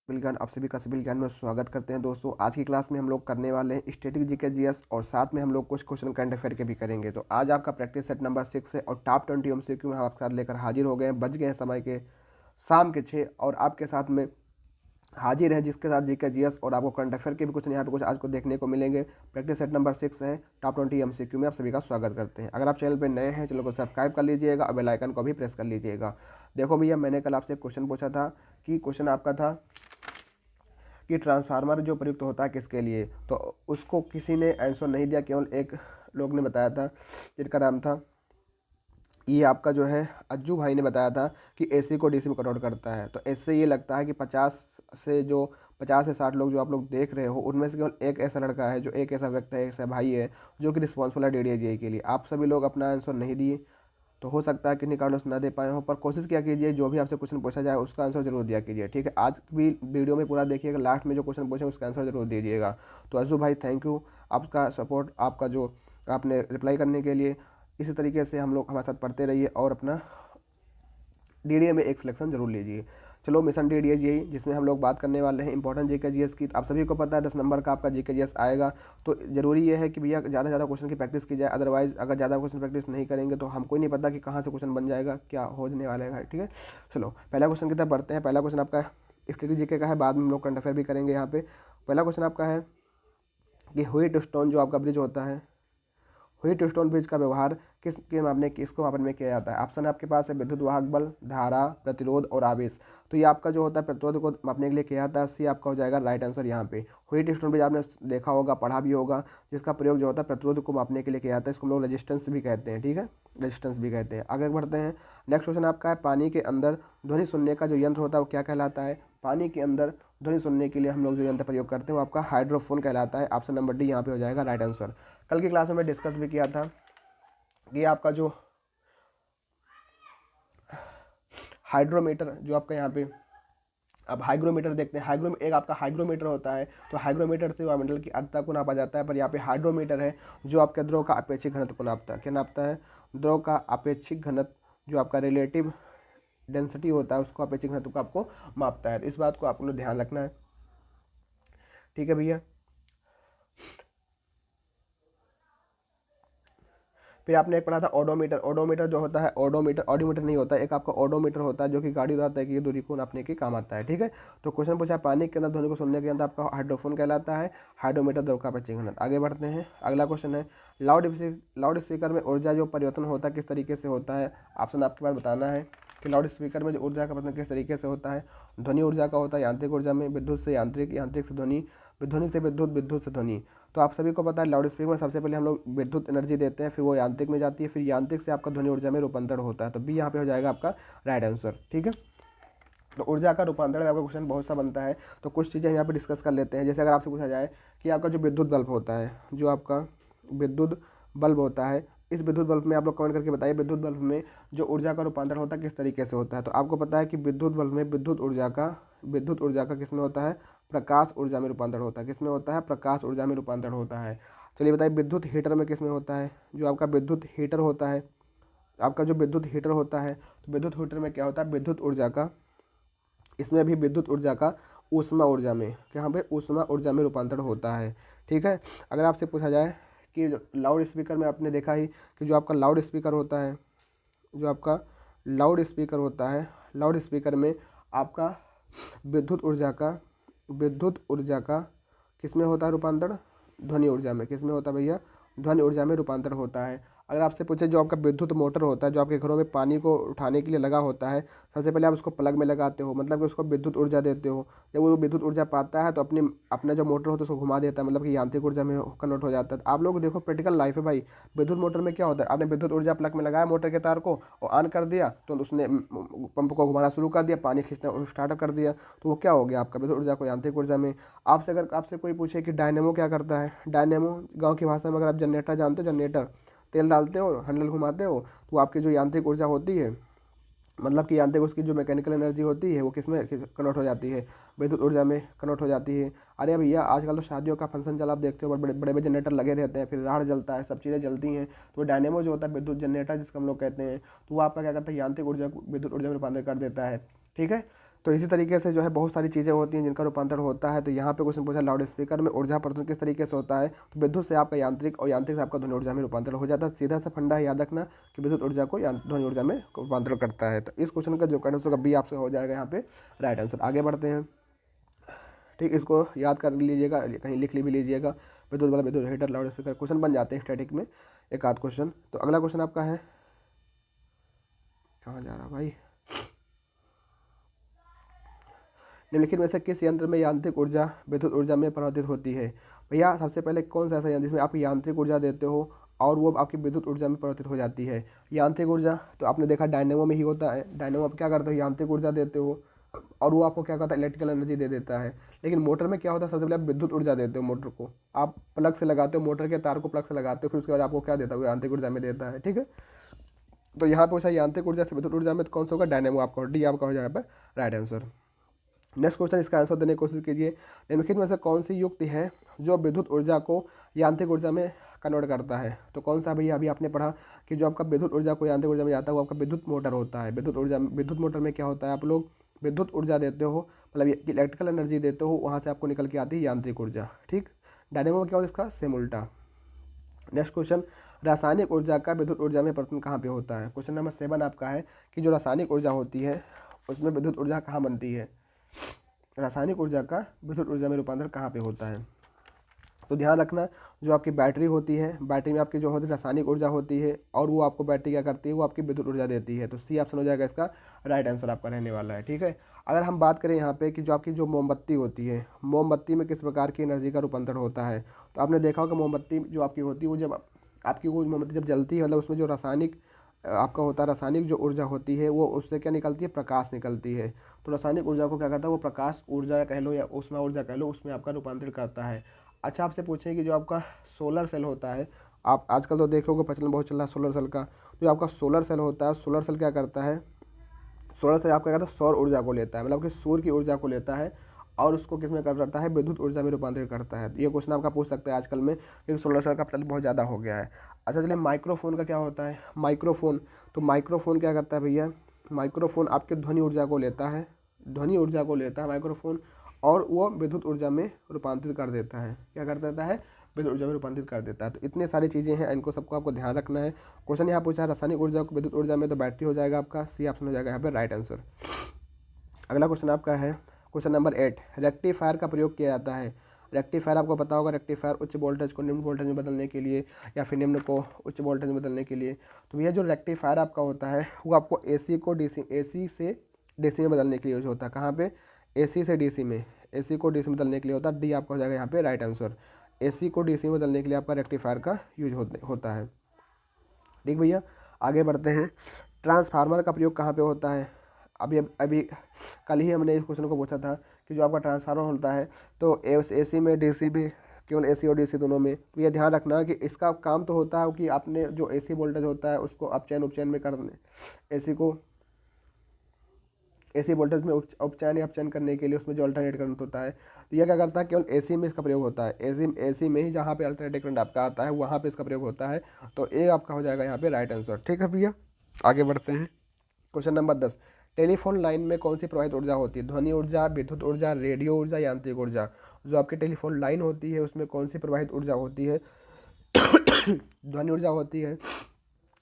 Civil ज्ञान आप सभी का सिविल ज्ञान में स्वागत करते हैं दोस्तों। आज की क्लास में हम लोग करने वाले हैं स्टैटिक जीके जीएस और साथ में हम लोग कुछ क्वेश्चन करंट अफेयर के भी करेंगे। तो आज आपका प्रैक्टिस सेट नंबर 6 है और टॉप 20 एमसीक्यू में हम आपके साथ लेकर हाजिर हो गए हैं। बज गए हैं समय के शाम के 6 और आपके साथ में हाजिर है जिसके साथ जीके जीएस और आपको करंट अफेयर के भी कुछ यहाँ पे कुछ आज को देखने को मिलेंगे। प्रैक्टिस सेट नंबर 6 है, टॉप 20 एमसीक्यू में आप सभी का स्वागत करते हैं। अगर आप चैनल पर नए हैं चैनल को सब्सक्राइब कर लीजिएगा और बेल आइकन को भी प्रेस कर लीजिएगा। देखो भैया, मैंने कल आपसे क्वेश्चन पूछा था कि क्वेश्चन आपका था कि ट्रांसफार्मर जो प्रयुक्त होता है किसके लिए, तो उसको किसी ने आंसर नहीं दिया, केवल एक लोग ने बताया था जिनका नाम था ये आपका जो है अज्जू भाई ने बताया था कि एसी को डीसी में कन्वर्ट करता है। तो इससे ये लगता है कि 50 से 60 लोग जो आप लोग देख रहे हो उनमें से केवल एक ऐसा लड़का है, जो एक ऐसा व्यक्ति है, एक ऐसा भाई है जो कि रिस्पॉन्सिबल है डीडीएजीआई के लिए। आप सभी लोग अपना आंसर नहीं दिए, तो हो सकता है किन्हीं कारणों से ना दे पाए हो, पर कोशिश किया कीजिए जो भी आपसे क्वेश्चन पूछा जाए उसका आंसर जरूर दिया कीजिए। ठीक है, आज भी वीडियो में पूरा देखिएगा, लास्ट में जो क्वेश्चन पूछे उसका आंसर जरूर दीजिएगा। तो अज्जू भाई, थैंक यू आपका सपोर्ट, आपका जो आपने रिप्लाई करने के लिए। इसी तरीके से हम लोग हमारे साथ पढ़ते रहिए और अपना डीडीए में एक सिलेक्शन जरूर लीजिए। चलो, मिशन डीडीए जी जिसमें हम लोग बात करने वाले हैं इंपॉर्टेंट जीके जीएस की। आप सभी को पता है 10 नंबर का आपका जीके जीएस आएगा, तो जरूरी ये है कि भैया ज़्यादा से ज़्यादा क्वेश्चन की प्रैक्टिस की जाए। अदरवाइज अगर ज़्यादा क्वेश्चन प्रैक्टिस नहीं करेंगे तो हमको नहीं पता कि कहाँ से क्वेश्चन बन जाएगा, क्या होने वाला है। ठीक है, चलो पहला क्वेश्चन की तरफ बढ़ते हैं। पहला क्वेश्चन आपका स्टडी जीके का है, बाद में हम लोग करंट अफेयर भी करेंगे। यहाँ पे पहला क्वेश्चन आपका है कि व्हीट स्टोन जो आपका ब्रिज होता है, व्हीट स्टोन ब्रिज का व्यवहार किसको मापने में किया जाता है। ऑप्शन आपके पास है विद्युत वाहक बल, धारा, प्रतिरोध और आवेश। तो ये आपका जो होता है प्रतिरोध को मापने के लिए किया जाता है। सी आपका हो जाएगा राइट आंसर यहाँ पे। व्हीट स्टोन ब्रिज आपने देखा होगा, पढ़ा भी होगा, जिसका प्रयोग जो होता है प्रतिरोध को मापने के लिए किया जाता है। इसको हम लोग रेजिस्टेंस भी कहते हैं। ठीक है, रेजिस्टेंस भी कहते हैं। आगे बढ़ते हैं। नेक्स्ट क्वेश्चन आपका है पानी के अंदर ध्वनि सुनने का जो यंत्र होता है वो क्या कहलाता है। पानी के अंदर ध्वनि सुनने के लिए हम लोग जो यंत्र प्रयोग करते हैं वो आपका हाइड्रोफोन कहलाता है। ऑप्शन नंबर डी यहाँ पे हो जाएगा राइट आंसर। कल की क्लास में मैं डिस्कस भी किया था कि आपका जो हाइड्रोमीटर जो आपका यहाँ पे, अब हाइग्रोमीटर देखते हैं। एक आपका हाइग्रोमीटर होता है, तो हाइग्रोमीटर से वायुमंडल की आर्द्रता को नापा जाता है, पर यहाँ पे हाइड्रोमीटर है जो आपके द्रव का अपेक्षिक घनत्व को नापता है। क्या नापता है? द्रव का अपेक्षिक घनत्व, जो आपका रिलेटिव डेंसिटी होता है उसको अपेक्षिक घनत्व को आपको मापता है। इस बात को आपको ध्यान रखना है। ठीक है भैया, फिर आपने एक पढ़ा था ओडोमीटर। ओडोमीटर जो होता है, ऑडोमीटर नहीं होता है, एक आपका ओडोमीटर होता है जो कि गाड़ी द्वारा तय की दूरी को नापने के काम आता है। ठीक है, तो क्वेश्चन पूछा पानी के अंदर ध्वनि को सुनने के अंदर आपका हाइड्रोफोन कहलाता है, हाइड्रोमीटर द्रव का अपेक्षिक घनत्व। आगे बढ़ते हैं, अगला क्वेश्चन है लाउड स्पीकर में ऊर्जा जो परिवर्तन होता है किस तरीके से होता है। ऑप्शन आपके पास बताना है कि लाउड स्पीकर में जो ऊर्जा का परिवर्तन किस तरीके से होता है। ध्वनि ऊर्जा का होता है, यांत्रिक ऊर्जा में, विद्युत से यांत्रिक, यांत्रिक से ध्वनि, ध्वनि से विद्युत, विद्युत से ध्वनि। तो आप सभी को पता है लाउड स्पीकर में सबसे पहले हम लोग विद्युत एनर्जी देते हैं, फिर वो यांत्रिक में जाती है, फिर यांत्रिक से आपका ध्वनि ऊर्जा में रूपांतरण होता है। तो बी यहाँ पे हो जाएगा आपका राइट आंसर। ठीक है, तो ऊर्जा का रूपांतरण में आपका क्वेश्चन बहुत सा बनता है, तो कुछ चीज़ें यहाँ पे डिस्कस कर लेते हैं। जैसे अगर आपसे पूछा जाए कि आपका जो विद्युत बल्ब होता है, जो आपका विद्युत बल्ब होता है, इस विद्युत बल्ब में आप लोग कमेंट करके बताइए विद्युत बल्ब में जो ऊर्जा का रूपांतरण होता है किस तरीके से होता है। तो आपको पता है कि विद्युत बल्ब में विद्युत ऊर्जा का किस में होता है, प्रकाश ऊर्जा में रूपांतरण होता है। किस में होता है? प्रकाश ऊर्जा में रूपांतरण होता है। चलिए बताइए विद्युत हीटर में किस में होता है। जो आपका विद्युत हीटर होता है, आपका जो विद्युत हीटर होता है, तो विद्युत हीटर में क्या होता है, विद्युत ऊर्जा का, इसमें भी विद्युत ऊर्जा का ऊष्मा ऊर्जा में, यहाँ पे ऊष्मा ऊर्जा में रूपांतरण होता है। ठीक है, अगर आपसे पूछा जाए कि लाउड स्पीकर में आपने देखा ही कि जो आपका लाउड स्पीकर होता है, जो आपका लाउड स्पीकर होता है, लाउड स्पीकर में आपका विद्युत ऊर्जा का किस में होता है रूपांतरण? ध्वनि ऊर्जा में। किस में होता है भैया? ध्वनि ऊर्जा में रूपांतरण होता है। अगर आपसे पूछे जो आपका विद्युत मोटर होता है, जो आपके घरों में पानी को उठाने के लिए लगा होता है, सबसे पहले आप उसको प्लग में लगाते हो, मतलब कि उसको विद्युत ऊर्जा देते हो। जब वो विद्युत ऊर्जा पाता है तो अपना जो मोटर होता है उसको घुमा देता है, मतलब कि यांत्रिक ऊर्जा में कन्वर्ट हो जाता है। आप लोग देखो प्रैक्टिकल लाइफ है भाई, विद्युत मोटर में क्या होता है, आपने विद्युत ऊर्जा प्लग में लगाया मोटर के तार को और ऑन कर दिया, तो उसने पंप को घुमाना शुरू कर दिया, पानी खींचना स्टार्ट कर दिया, तो वो क्या हो गया आपका विद्युत ऊर्जा को यांत्रिक ऊर्जा में। आपसे कोई पूछे कि डायनेमो क्या करता है, डायनेमो गाँव की भाषा में अगर आप जनरेटर जानते हो, जनरेटर, तेल डालते हो, हैंडल घुमाते हो, तो आपकी जो यांत्रिक ऊर्जा होती है, मतलब कि यांत्रिक उसकी जो मैकेनिकल एनर्जी होती है वो किस में कन्वर्ट हो जाती है? विद्युत ऊर्जा में कन्वर्ट हो जाती है। अरे भैया आजकल तो शादियों का फंक्शन चला, आप देखते हो बड़े बड़े बड़े जनरेटर लगे रहते हैं, फिर राड जलता है, सब चीज़ें जलती हैं, तो डायनेमो जो होता है विद्युत जनरेटर जिसको हम लोग कहते हैं, तो वो आपका क्या करता है, यांत्रिक ऊर्जा को विद्युत ऊर्जा में रूपांतरित कर देता है। ठीक है, तो इसी तरीके से जो है बहुत सारी चीज़ें होती हैं जिनका रूपांतरण होता है। तो यहाँ पे क्वेश्चन पूछा लाउड स्पीकर में ऊर्जा परिवर्तन किस तरीके से होता है, तो विद्युत से आपका यांत्रिक और यांत्रिक से आपका ध्वनि ऊर्जा में रूपांतरण हो जाता है। सीधा सा फंडा है, याद रखना कि विद्युत ऊर्जा को ध्वनि ऊर्जा में रूपांतरण करता है। तो इस क्वेश्चन का जो करेक्ट आंसर बी आपसे हो जाएगा यहाँ पे राइट आंसर। आगे बढ़ते हैं, ठीक, इसको याद कर लीजिएगा, कहीं लिख भी लीजिएगा। विद्युत वाला विद्युत हीटर लाउड स्पीकर क्वेश्चन बन जाते हैं स्टैटिक में एक आध क्वेश्चन। तो अगला क्वेश्चन आपका है, कहाँ जा रहा भाई, निम्नलिखित में से किस यंत्र में यांत्रिक ऊर्जा विद्युत ऊर्जा में परिवर्तित होती है। भैया सबसे पहले कौन सा ऐसा यंत्र जिसमें आप यांत्रिक ऊर्जा देते हो और वो आपकी विद्युत ऊर्जा में परिवर्तित हो जाती है। यांत्रिक ऊर्जा तो आपने देखा डायनेमो में ही होता है। डायनेमो आप क्या करते हो, यांत्रिक ऊर्जा देते हो और वो आपको क्या करता है, इलेक्ट्रिकल एनर्जी दे देता है। लेकिन मोटर में क्या होता है, सबसे पहले आप विद्युत ऊर्जा देते हो। मोटर को आप प्लग से लगाते हो, मोटर के तार को प्लग से लगाते हो, फिर उसके बाद आपको क्या देता है, वो यांत्रिक ऊर्जा में देता है। ठीक है, तो यहाँ पे पूछा यांत्रिक ऊर्जा से विद्युत ऊर्जा में, तो कौन सा होगा, डायनेमो आपका, डी आपका हो जाएगा राइट आंसर। नेक्स्ट क्वेश्चन, इसका आंसर देने की कोशिश कीजिए। निम्नलिखित में से कौन सी युक्ति है जो विद्युत ऊर्जा को यांत्रिक ऊर्जा में कन्वर्ट करता है। तो कौन सा भैया, अभी आपने पढ़ा कि जो आपका विद्युत ऊर्जा को यांत्रिक ऊर्जा में जाता है वो आपका विद्युत मोटर होता है। विद्युत मोटर में क्या होता है, आप लोग विद्युत ऊर्जा देते हो, मतलब इलेक्ट्रिकल एनर्जी देते हो, वहाँ से आपको निकल के आती है यांत्रिक ऊर्जा। ठीक, डायनेमो में क्या होता है, इसका सेम उल्टा। नेक्स्ट क्वेश्चन, रासायनिक ऊर्जा का विद्युत ऊर्जा में परिवर्तन कहाँ पे होता है। क्वेश्चन नंबर 7 आपका है कि जो रासायनिक ऊर्जा होती है उसमें विद्युत ऊर्जा कहाँ बनती है। रासायनिक ऊर्जा का विद्युत ऊर्जा में रूपांतरण कहाँ पे होता है। तो ध्यान रखना, जो आपकी बैटरी होती है, बैटरी में आपकी जो होती है रासायनिक ऊर्जा होती है और वो आपको बैटरी क्या करती है, वो आपकी विद्युत ऊर्जा देती है। तो सी ऑप्शन हो जाएगा इसका राइट आंसर आपका रहने वाला है। ठीक है, अगर हम बात करें यहाँ पे कि जो आपकी जो मोमबत्ती होती है, मोमबत्ती में किस प्रकार की एनर्जी का रूपांतरण होता है। तो आपने देखा होगा मोमबत्ती जो आपकी होती है, वो जब आपकी वो मोमबत्ती जब जलती है, मतलब उसमें जो रासायनिक आपका होता है, रासायनिक जो ऊर्जा होती है वो उससे क्या निकलती है, प्रकाश निकलती है। तो रासायनिक ऊर्जा को क्या करता है, वो प्रकाश ऊर्जा कह लो या ऊष्मा ऊर्जा कह लो, उसमें आपका रूपांतरण करता है। अच्छा, आपसे पूछें कि जो आपका सोलर सेल होता है, आप आजकल तो देखोगे प्रचलन बहुत चल रहा है सोलर सेल का। जो आपका सोलर सेल होता है, सोलर सेल क्या करता है, सोलर सेल आपका क्या करता है, सौर ऊर्जा को लेता है, मतलब कि सूर्य की ऊर्जा को लेता है और उसको किस में करता है, विद्युत ऊर्जा में रूपांतरित करता है। ये क्वेश्चन आपका पूछ सकते हैं आजकल में, क्योंकि सोलर सेल का प्रचलन बहुत ज़्यादा हो गया है। अच्छा चलिए, माइक्रोफोन का क्या होता है, माइक्रोफोन, तो माइक्रोफोन क्या करता है भैया, माइक्रोफोन आपके ध्वनि ऊर्जा को लेता है, ध्वनि ऊर्जा को लेता है माइक्रोफोन, और वो विद्युत ऊर्जा में रूपांतरित कर देता है। क्या कर देता है, विद्युत ऊर्जा में रूपांतरित कर देता है। तो इतनी सारी चीज़ें हैं, इनको सबको आपको ध्यान रखना है। क्वेश्चन यहाँ पूछा है रासायनिक ऊर्जा को विद्युत ऊर्जा में, तो बैटरी हो जाएगा आपका, सी ऑप्शन हो जाएगा यहाँ पे राइट आंसर। अगला क्वेश्चन आपका है क्वेश्चन नंबर 8, रेक्टिफायर का प्रयोग किया जाता है। रेक्टिफायर आपको पता होगा, रेक्टिफायर उच्च वोल्टेज को निम्न वोल्टेज में बदलने के लिए या फिर निम्न को उच्च वोल्टेज में बदलने के लिए। तो भैया जो रेक्टिफायर आपका होता है वो आपको एसी को डीसी, एसी से डीसी में बदलने के लिए यूज होता है। कहाँ पे, एसी से डीसी में, एसी को डीसी में बदलने के लिए होता है। डी आपका हो जाएगा यहाँ पे राइट आंसर। एसी को डीसी में बदलने के लिए आपका रेक्टिफायर का यूज होता है। ठीक भैया, आगे बढ़ते हैं। ट्रांसफार्मर का प्रयोग कहाँ पे होता है। अभी कल ही हमने इस क्वेश्चन को पूछा था कि जो आपका ट्रांसफार्मर होता है तो एसी में, डीसी में, केवल एसी और डीसी दोनों में। तो ये ध्यान रखना कि इसका काम तो होता है कि आपने जो एसी वोल्टेज होता है उसको अपचयन उपचयन में कर दें, एसी को एसी वोल्टेज में उपचयन या अपचयन करने के लिए उसमें जो अल्टरनेट करंट होता है, तो यह क्या करता है, केवल एसी में इसका प्रयोग होता है। एसी में ही जहाँ पे अल्टरनेटिव करंट आपका आता है वहाँ पे इसका प्रयोग होता है। तो ए आपका हो जाएगा यहाँ पे राइट आंसर। ठीक है भैया, आगे बढ़ते हैं। क्वेश्चन नंबर 10, टेलीफोन लाइन में कौन सी प्रवाहित ऊर्जा होती है। ध्वनि ऊर्जा, विद्युत ऊर्जा, रेडियो ऊर्जा, यांत्रिक ऊर्जा। जो आपकी टेलीफोन लाइन होती है उसमें कौन सी प्रवाहित ऊर्जा होती है। ध्वनि ऊर्जा होती है,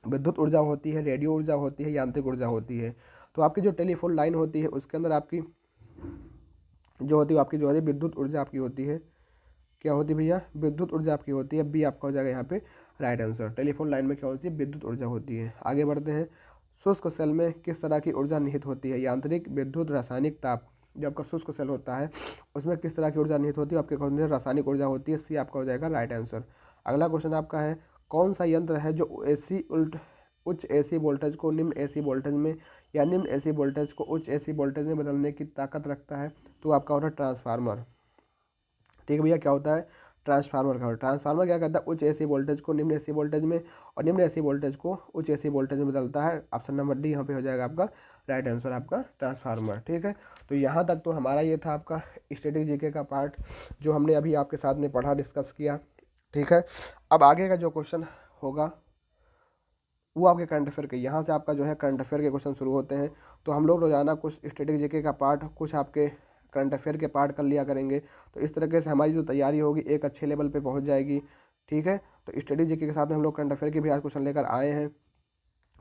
विद्युत ऊर्जा होती है, रेडियो ऊर्जा होती है, यांत्रिक ऊर्जा होती है। तो आपकी जो टेलीफोन लाइन होती है उसके अंदर आपकी जो होती है, आपकी जो है विद्युत ऊर्जा आपकी होती है। क्या होती है भैया, विद्युत ऊर्जा आपकी होती है। बी आपका हो जाएगा यहाँ पे राइट आंसर। टेलीफोन लाइन में क्या होती है, विद्युत ऊर्जा होती है। आगे बढ़ते हैं। शुष्क सेल में किस तरह की ऊर्जा निहित होती है। यांत्रिक, विद्युत, रासायनिक, ताप। जो आपका शुष्क सेल होता है उसमें किस तरह की ऊर्जा निहित होती है, आपके कौन सी रासायनिक ऊर्जा होती है। सी आपका हो जाएगा राइट आंसर। अगला क्वेश्चन आपका है, कौन सा यंत्र है जो उच्च एसी वोल्टेज को निम्न एसी वोल्टेज में या निम्न एसी वोल्टेज को उच्च एसी वोल्टेज में बदलने की ताकत रखता है। तो आपका होता है ट्रांसफार्मर। ठीक है भैया, क्या होता है, ट्रांसफार्मर का। ट्रांसफार्मर क्या करता है, उच्च एसी वोल्टेज को निम्न एसी वोल्टेज में और निम्न एसी वोल्टेज को उच्च एसी वोल्टेज में बदलता है। ऑप्शन नंबर डी यहाँ पे हो जाएगा आपका राइट आंसर, आपका ट्रांसफार्मर। ठीक है, तो यहाँ तक तो हमारा ये था आपका स्टैटिक जीके का पार्ट जो हमने अभी आपके साथ में पढ़ा, डिस्कस किया। ठीक है, अब आगे का जो क्वेश्चन होगा वो आपके करंट अफेयर के, यहाँ से आपका जो है करंट अफेयर के क्वेश्चन शुरू होते हैं। तो हम लोग रोज़ाना कुछ स्टैटिक जीके का पार्ट, कुछ आपके करंट अफेयर के पार्ट कर लिया करेंगे। तो इस तरीके से हमारी जो तैयारी होगी एक अच्छे लेवल पे पहुंच जाएगी। ठीक है, तो स्टडी जीके के साथ में हम लोग करंट अफेयर के भी आज क्वेश्चन लेकर आए हैं,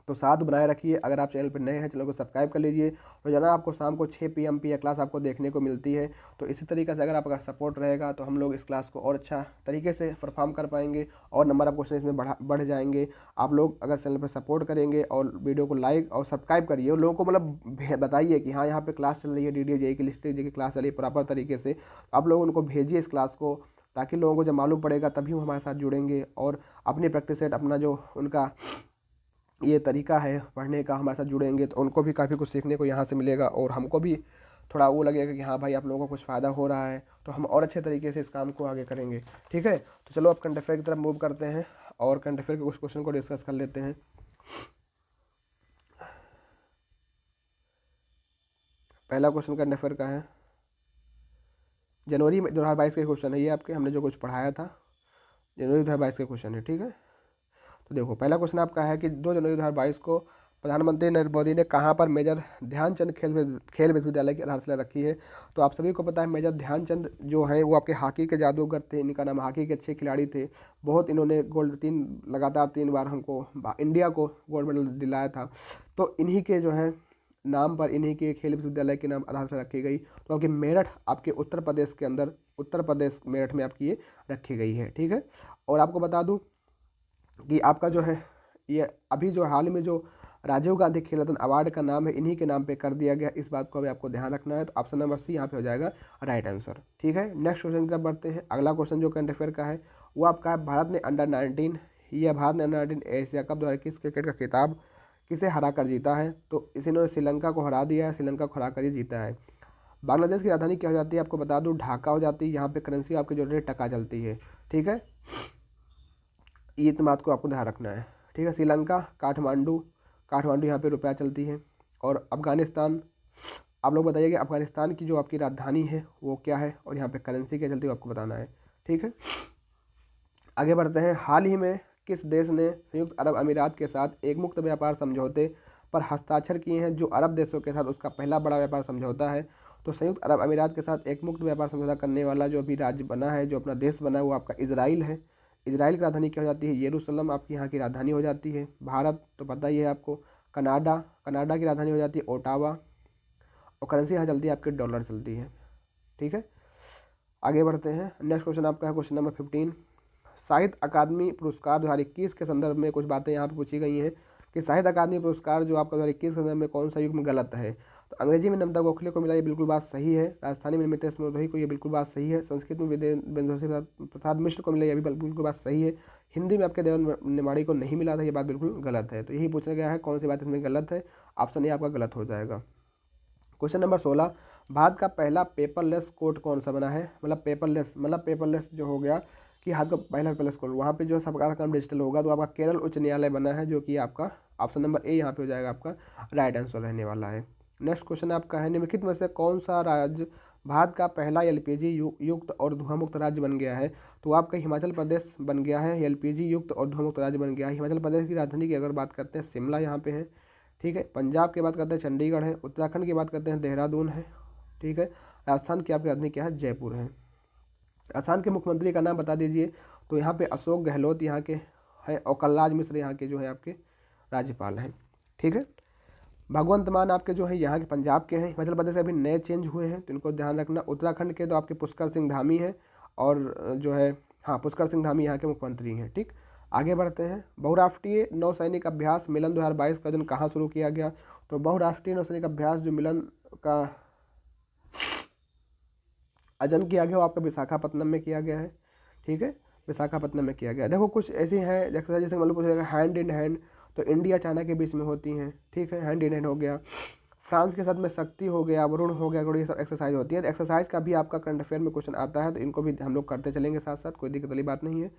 तो साथ बनाए रखिए। अगर आप चैनल पर नए हैं, चैनल को सब्सक्राइब कर लीजिए। रोजाना आपको शाम को 6 PM पे यह क्लास आपको देखने को मिलती है। तो इसी तरीके से अगर आपका सपोर्ट रहेगा तो हम लोग इस क्लास को और अच्छा तरीके से परफॉर्म कर पाएंगे और नंबर ऑफ क्वेश्चन इसमें बढ़ जाएंगे। आप लोग अगर चैनल पर सपोर्ट करेंगे और वीडियो को लाइक और सब्सक्राइब करिए और लोगों को मतलब बताइए कि हाँ यहाँ पे क्लास चल रही है, DDA की लिस्ट की क्लास चल रही है प्रॉपर तरीके से। आप लोग उनको भेजिए इस क्लास को, ताकि लोगों को जब मालूम पड़ेगा तभी वो हमारे साथ जुड़ेंगे और अपनी प्रैक्टिस सेट, अपना जो उनका ये तरीका है पढ़ने का, हमारे साथ जुड़ेंगे तो उनको भी काफ़ी कुछ सीखने को यहाँ से मिलेगा और हमको भी थोड़ा वो लगेगा कि हाँ भाई आप लोगों को कुछ फ़ायदा हो रहा है, तो हम और अच्छे तरीके से इस काम को आगे करेंगे। ठीक है, तो चलो अब करंट अफेयर की तरफ मूव करते हैं और करंट अफेयर के कुछ क्वेश्चन को डिस्कस कर लेते हैं। पहला क्वेश्चन करंट अफेयर का है, जनवरी में 2022 के क्वेश्चन है ये, आपके हमने जो कुछ पढ़ाया था जनवरी 2022 के क्वेश्चन है। ठीक है, तो देखो पहला क्वेश्चन आपका है कि 2 जनवरी 2022 को प्रधानमंत्री नरेंद्र मोदी ने कहाँ पर मेजर ध्यानचंद खेल विश्वविद्यालय की आधारशिला रखी है। तो आप सभी को पता है मेजर ध्यानचंद जो है वो आपके हॉकी के जादूगर थे, इनका नाम, हॉकी के अच्छे खिलाड़ी थे बहुत, इन्होंने गोल्ड लगातार 3 बार हमको इंडिया को गोल्ड मेडल दिलाया था। तो इन्हीं के जो है नाम पर, इन्हीं के खेल विश्वविद्यालय के नाम आधारशिला रखी गई। तो आपके मेरठ, आपके उत्तर प्रदेश के अंदर, उत्तर प्रदेश मेरठ में आपकी ये रखी गई है। ठीक है, और आपको बता दूँ कि आपका जो है ये अभी जो हाल में जो राजीव गांधी खेल रत्न अवार्ड का नाम है इन्हीं के नाम पे कर दिया गया, इस बात को अभी आपको ध्यान रखना है। तो ऑप्शन नंबर सी यहाँ पे हो जाएगा राइट आंसर। ठीक है, नेक्स्ट क्वेश्चन की तरफ बढ़ते हैं। अगला क्वेश्चन जो करंट अफेयर का है वो आपका है, भारत ने अंडर 19 एशिया कप 2021 क्रिकेट का खिताब किसे हरा कर जीता है। तो इन्होंने श्रीलंका को हरा दिया है, श्रीलंका को हरा कर ही जीता है। बांग्लादेश की राजधानी क्या हो जाती है, आपको बता दूँ ढाका हो जाती है। यहाँ पे करेंसी आपकी जो रेट टका चलती है। ठीक है, ये तो बात को आपको ध्यान रखना है। ठीक है, श्रीलंका काठमांडू यहाँ पे रुपया चलती है। और अफ़गानिस्तान, आप लोग बताइए कि अफ़गानिस्तान की जो आपकी राजधानी है वो क्या है और यहाँ पे करेंसी क्या चलती है आपको बताना है। ठीक है, आगे बढ़ते हैं। हाल ही में किस देश ने संयुक्त अरब अमीरात के साथ एक मुक्त व्यापार समझौते पर हस्ताक्षर किए हैं, जो अरब देशों के साथ उसका पहला बड़ा व्यापार समझौता है। तो संयुक्त अरब अमीरात के साथ एक मुक्त व्यापार समझौता करने वाला जो अभी राज्य बना है, जो अपना देश बना है, वो आपका इजराइल है। इजराइल की राजधानी क्या हो जाती है, यरूशलेम आपकी यहाँ की राजधानी हो जाती है। भारत तो पता ही है आपको, कनाडा की राजधानी हो जाती है ओटावा, और करेंसी यहाँ चलती है आपकी डॉलर चलती है। ठीक है, आगे बढ़ते हैं। नेक्स्ट क्वेश्चन आपका है क्वेश्चन नंबर 15, साहित्य अकादमी पुरस्कार 2021 के संदर्भ में कुछ बातें यहाँ पे पूछी गई हैं कि साहित्य अकादमी पुरस्कार जो आपका 2021 के संदर्भ में कौन सा युग में गलत है। तो अंग्रेजी में नमिता गोखले को मिला, ये बिल्कुल बात सही है। राजस्थानी में मितेश मुर्धोही को, ये बिल्कुल बात सही है। संस्कृत में विद्याधर प्रसाद मिश्र को मिला, ये भी बिल्कुल बात सही है। हिंदी में आपके देवन नेमाड़ी को नहीं मिला था, ये बात बिल्कुल गलत है। तो यही पूछा गया है कौन सी बात इसमें गलत है, ऑप्शन ए आपका गलत हो जाएगा। क्वेश्चन नंबर 16, भारत का पहला पेपरलेस कोर्ट कौन सा बना है। मतलब पेपरलेस जो हो गया कि हाथ का पहला पेपरलेस कोर्ट, वहाँ पे जो सबका काम डिजिटल होगा, तो आपका केरल उच्च न्यायालय बना है, जो कि आपका ऑप्शन नंबर ए यहाँ पे हो जाएगा आपका राइट आंसर रहने वाला है। नेक्स्ट क्वेश्चन आपका है, निम्नलिखित में से कौन सा राज्य भारत का पहला LPG युक्त और धुआं मुक्त राज्य बन गया है। तो आपका हिमाचल प्रदेश बन गया है, LPG युक्त और धुआं मुक्त राज्य बन गया है। हिमाचल प्रदेश की राजधानी की अगर बात करते हैं शिमला यहाँ पे है। ठीक है, पंजाब की बात करते हैं चंडीगढ़ है, उत्तराखंड की बात करते हैं देहरादून है। ठीक है, राजस्थान की आपकी राजधानी क्या है, जयपुर है। असम के मुख्यमंत्री का नाम बता दीजिए। तो यहाँ पे अशोक गहलोत यहाँ के हैं और कलराज मिश्र यहाँ के जो है आपके राज्यपाल हैं। ठीक है, भगवंत मान आपके जो है यहाँ के पंजाब के हैं। हिमाचल प्रदेश से अभी नए चेंज हुए हैं, तो इनको ध्यान रखना। उत्तराखंड के तो आपके पुष्कर सिंह धामी हैं, और जो है हाँ पुष्कर सिंह धामी यहाँ के मुख्यमंत्री हैं। ठीक, आगे बढ़ते हैं। बहुराष्ट्रीय नौसैनिक अभ्यास मिलन 2022 का दिन कहाँ शुरू किया गया। तो बहुराष्ट्रीय नौसैनिक अभ्यास जो मिलन का आयोजन किया गया वो आपका विशाखापट्टनम में किया गया है। ठीक है, विशाखापट्टनम में किया गया। देखो कुछ ऐसी हैं एक्सरसाइज, जैसे मतलब पूछ रहेगा हैंड इन हैंड, तो इंडिया चाइना के बीच में होती हैं। ठीक है, हैंड इन हैंड हो गया। फ्रांस के साथ में शक्ति हो गया, वरुण हो गया, ये सब एक्सरसाइज होती है। तो एक्सरसाइज का भी आपका करंट अफेयर में क्वेश्चन आता है, तो इनको भी हम लोग करते चलेंगे साथ साथ, कोई दिक्कत वाली बात नहीं है।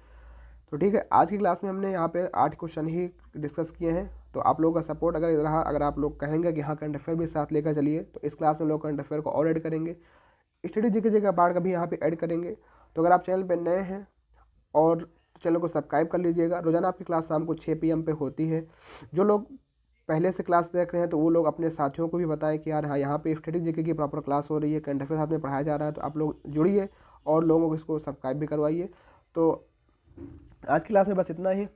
तो ठीक है, आज की क्लास में हमने यहाँ पे 8 क्वेश्चन ही डिस्कस किए हैं। तो आप लोगों का सपोर्ट अगर रहा, अगर आप लोग कहेंगे कि हाँ करंट अफेयर भी साथ लेकर चलिए, तो इस क्लास में लोग करंट अफेयर को और ऐड करेंगे, स्टडी जीके का पार्ट का भी यहाँ पे ऐड करेंगे। तो अगर आप चैनल पे नए हैं और चैनल को सब्सक्राइब कर लीजिएगा। रोजाना आपकी क्लास शाम को 6 PM पे होती है। जो लोग पहले से क्लास देख रहे हैं तो वो लोग अपने साथियों को भी बताएं कि यार हाँ यहाँ पे स्टैटिक जीके की प्रॉपर क्लास हो रही है, करंट अफेयर साथ में पढ़ाया जा रहा है, तो आप लोग जुड़िए और लोगों को इसको सब्सक्राइब भी करवाइए। तो आज की क्लास में बस इतना ही।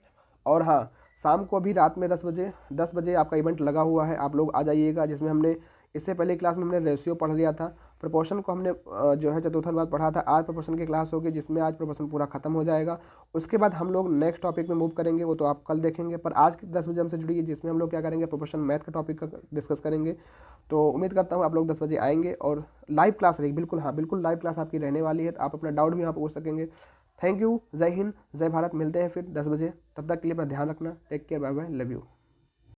और हाँ, शाम को अभी रात में 10 बजे आपका इवेंट लगा हुआ है, आप लोग आ जाइएगा। जिसमें हमने इससे पहले क्लास में हमने रेशियो पढ़ लिया था, प्रोपोर्शन को हमने जो है चतुर्थ अनुपात पढ़ा था। आज प्रोपोर्शन की क्लास होगी जिसमें आज प्रोपोर्शन पूरा खत्म हो जाएगा। उसके बाद हम लोग नेक्स्ट टॉपिक में मूव करेंगे, वो तो आप कल देखेंगे। पर आज के 10 बजे हमसे जुड़िए, जिसमें हम लोग क्या करेंगे, प्रोपोर्शन मैथ का टॉपिक का डिस्कस करेंगे। तो उम्मीद करता हूँ आप लोग 10 बजे आएंगे और लाइव क्लास रहेगी। बिल्कुल, हाँ बिल्कुल लाइव क्लास आपकी रहने वाली है, तो आप अपना डाउट भी यहाँ पर पूछ सकेंगे। थैंक यू, जय हिंद, जय भारत। मिलते हैं फिर 10 बजे, तब तक के लिए अपना ध्यान रखना। Take care, bye bye, love you.